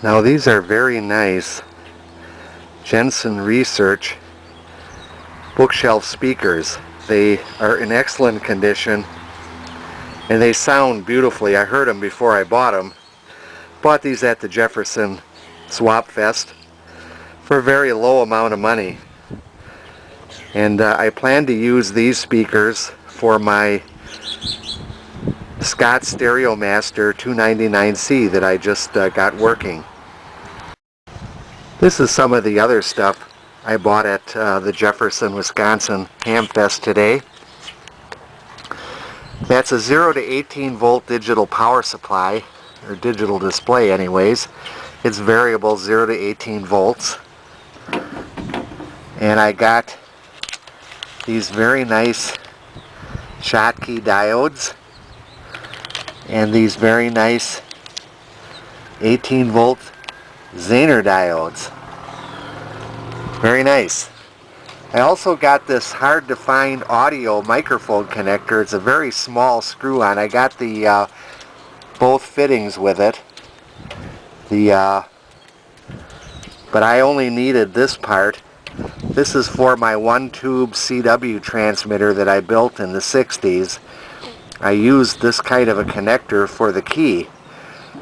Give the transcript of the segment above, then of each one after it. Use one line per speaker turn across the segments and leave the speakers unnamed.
Now these are very nice Jensen Research bookshelf speakers. They are in excellent condition and they sound beautifully. I heard them before I bought them. Bought these at the Jefferson Swap Fest for a very low amount of money. And I plan to use these speakers for my Scott Stereomaster 299C that I just got working. This is some of the other stuff I bought at the Jefferson, Wisconsin Ham Fest today. That's a 0 to 18 volt digital power supply, or digital display anyways. It's variable 0 to 18 volts. And I got these very nice Schottky diodes and these very nice 18 volt Zener diodes. Very nice. I also got this hard to find audio microphone connector. It's a very small screw on. I got the both fittings with it. But I only needed this part. This is for my one tube CW transmitter that I built in the 60s. I used this kind of a connector for the key,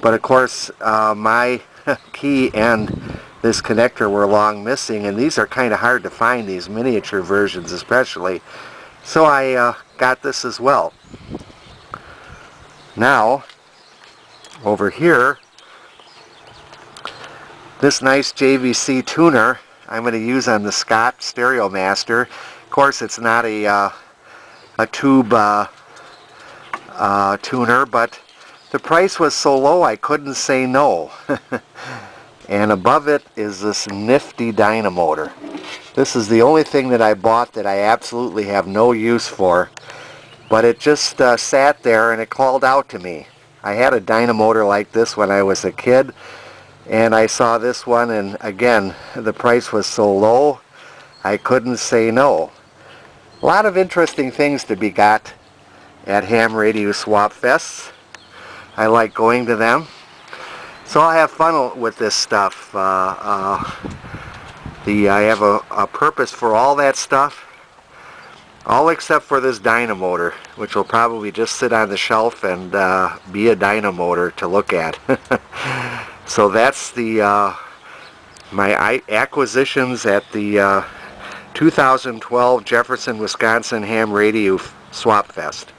but of course my key and this connector were long missing, and these are kind of hard to find, these miniature versions especially, so I got this as well. Now over here, this nice JVC tuner I'm going to use on the Scott Stereomaster. Of course it's not a tube tuner, but the price was so low I couldn't say no. And above it is this nifty dynamotor. This is the only thing that I bought that I absolutely have no use for, but it just sat there and it called out to me. I had a dynamotor like this when I was a kid, and I saw this one, and again the price was so low I couldn't say no. A lot of interesting things to be got at ham radio swap fests. I like going to them. So I'll have fun with this stuff. I have a purpose for all that stuff, all except for this dynamotor, which will probably just sit on the shelf and be a dynamotor to look at. So that's my acquisitions at the 2012 Jefferson, Wisconsin Ham Radio Swap Fest.